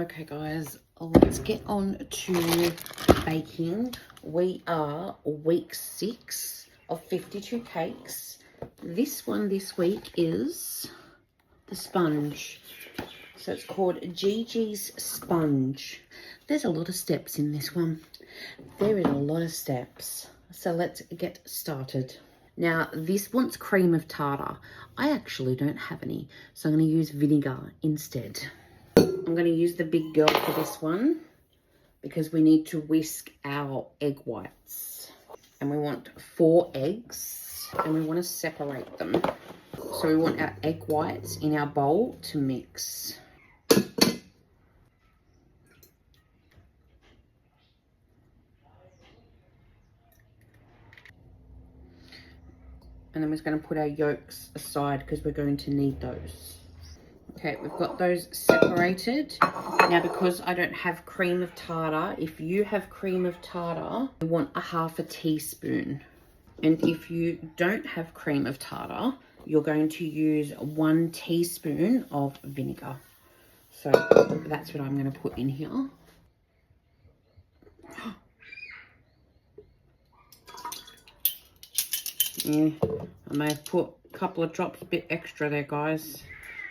Okay guys, let's get on to baking. We are week 6 of 52 cakes. This one this week is the sponge. So it's called Gigi's Sponge. There's a lot of steps in this one. There is a lot of steps. So let's get started. Now this wants cream of tartar. I actually don't have any, so I'm going to use vinegar instead. I'm going to use the big girl for this one because we need to whisk our egg whites. And we want 4 eggs and we want to separate them. So we want our egg whites in our bowl to mix. And then we're just going to put our yolks aside because we're going to need those. Okay, we've got those separated. Now, because I don't have cream of tartar, if you have cream of tartar, you want 1/2 teaspoon. And if you don't have cream of tartar, you're going to use 1 teaspoon of vinegar. So that's what I'm going to put in here. Yeah, I may have put a couple of drops, a bit extra there, guys.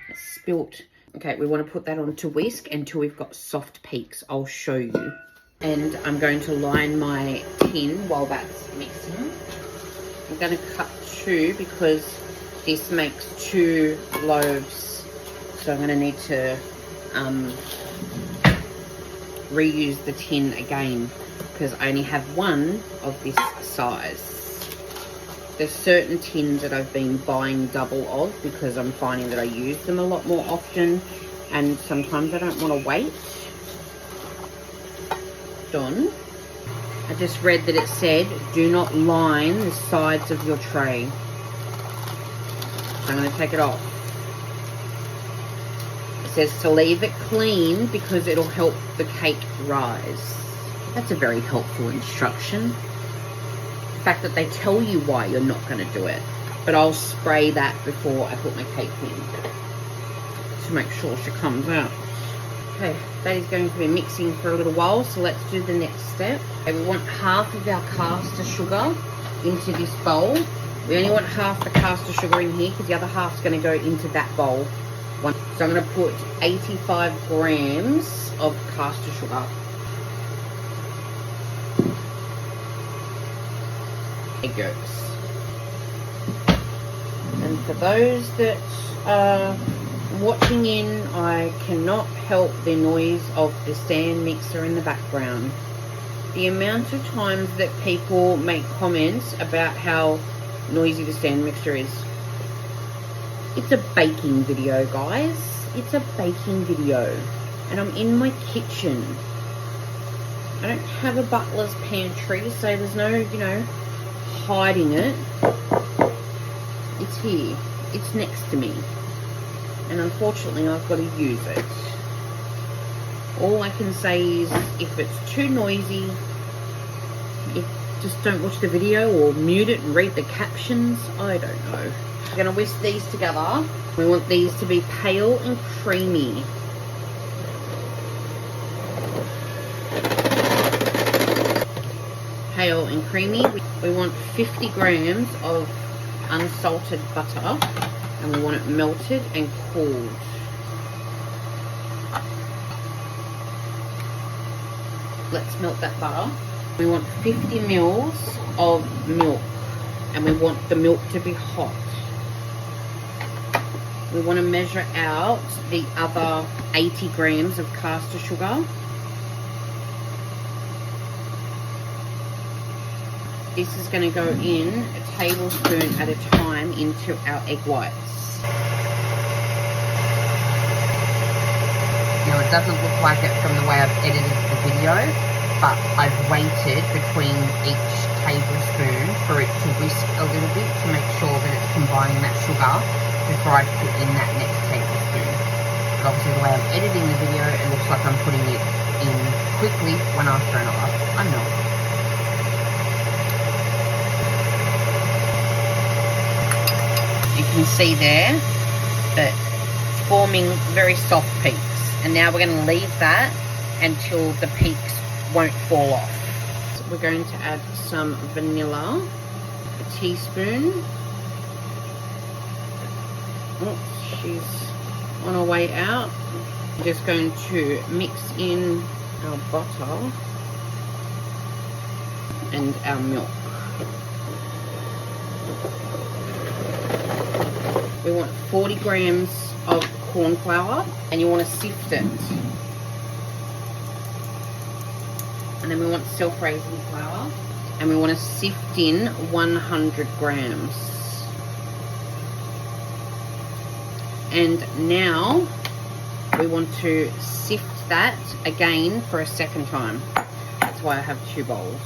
It's spilt. Okay, we want to put that on to whisk until we've got soft peaks. I'll show you. And I'm going to line my tin while that's mixing. I'm going to cut 2 because this makes 2 loaves. So I'm going to need to reuse the tin again because I only have 1 of this size. There's certain tins that I've been buying double of because I'm finding that I use them a lot more often and sometimes I don't want to wait. Done. I just read that it said do not line the sides of your tray. So I'm going to take it off. It says to leave it clean because it'll help the cake rise. That's a very helpful instruction. The fact that they tell you why you're not going to do it. But I'll spray that before I put my cake in to make sure she comes out. Okay, that is going to be mixing for a little while, so let's do the next step. Okay, we want 1/2 of our caster sugar into this bowl. We only want 1/2 the caster sugar in here because the other 1/2 is going to go into that bowl. So I'm going to put 85 grams of caster sugar. Egg yolks. And for those that are watching in, I cannot help the noise of the stand mixer in the background. The amount of times that people make comments about how noisy the stand mixer is. It's a baking video, guys. It's a baking video. And I'm in my kitchen. I don't have a butler's pantry, so there's no, hiding it. It's here. It's next to me. And unfortunately, I've got to use it. All I can say is, if it's too noisy, just don't watch the video or mute it and read the captions. I don't know. We're going to whisk these together. We want these to be pale and creamy. Pale and creamy. We want 50 grams of unsalted butter and we want it melted and cooled. Let's melt that butter. We want 50 mils of milk and we want the milk to be hot. We want to measure out the other 80 grams of caster sugar. This is going to go in a tablespoon at a time into our egg whites. Now it doesn't look like it from the way I've edited the video, but I've waited between each tablespoon for it to whisk a little bit to make sure that it's combining that sugar before I put in that next tablespoon. But obviously the way I'm editing the video, it looks like I'm putting it in quickly when after another. I'm not. You can see there that it's forming very soft peaks. And now we're going to leave that until the peaks won't fall off. So we're going to add some vanilla, a teaspoon. Oh, she's on her way out. I'm just going to mix in our butter and our milk. We want 40 grams of corn flour, and you want to sift it. And then we want self-raising flour, and we want to sift in 100 grams. And now we want to sift that again for a second time. That's why I have 2 bowls.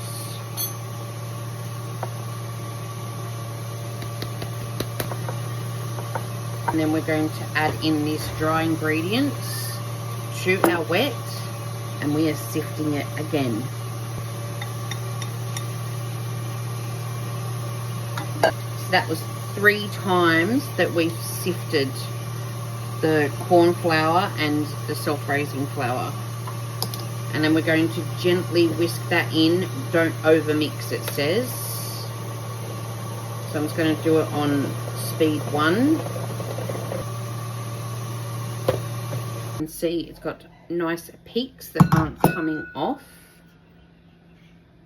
And then we're going to add in these dry ingredients to our wet, and we are sifting it again. So that was 3 times that we sifted the corn flour and the self-raising flour. And then we're going to gently whisk that in. Don't over mix, it says. So I'm just going to do it on speed 1. And see, it's got nice peaks that aren't coming off.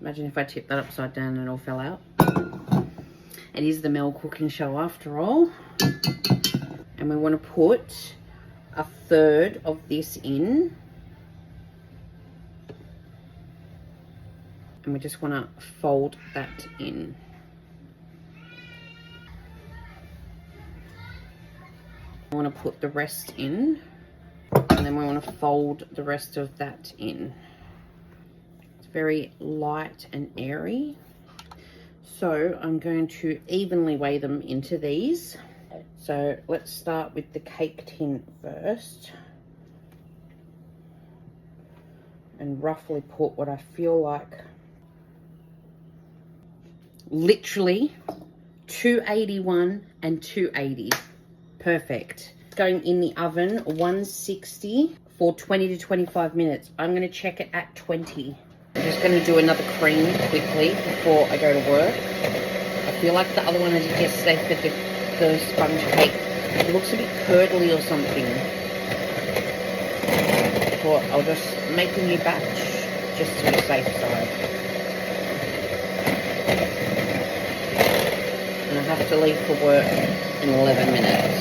Imagine if I tipped that upside down and it all fell out. It is the Mel cooking show after all. And we want to put 1/3 of this in. And we just want to fold that in. I want to put the rest in. And then we want to fold the rest of that in. It's very light and airy. So I'm going to evenly weigh them into these. So let's start with the cake tin first. And roughly put what I feel like. Literally 281 and 280. Perfect. Going in the oven 160 for 20 to 25 minutes. I'm going to check it at 20. I'm just going to do another cream quickly before I go to work. I feel like the other one I did yesterday for the sponge cake, it looks a bit curdly or something. So I'll just make a new batch just to be safe side. And I have to leave for work in 11 minutes.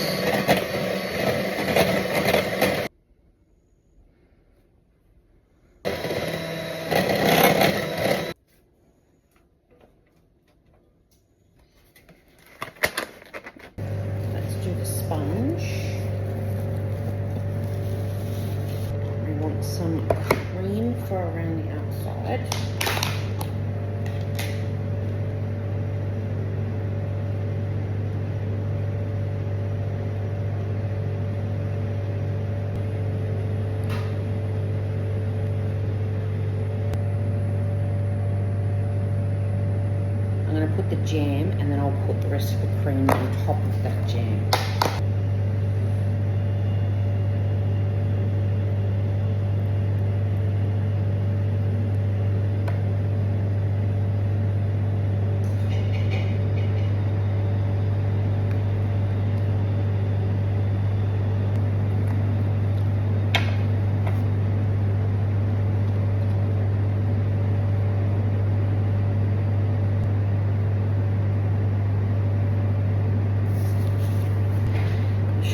Sponge. We want some cream for around the outside. I'm going to put the jam, and then I'll put the rest of the cream on top of that jam.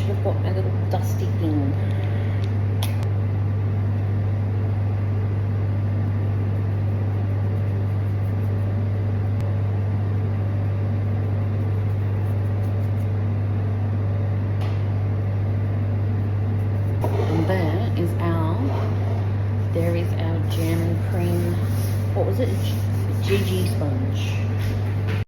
I've got my little dusty thing. And there is our jam and cream, what was it? GG sponge.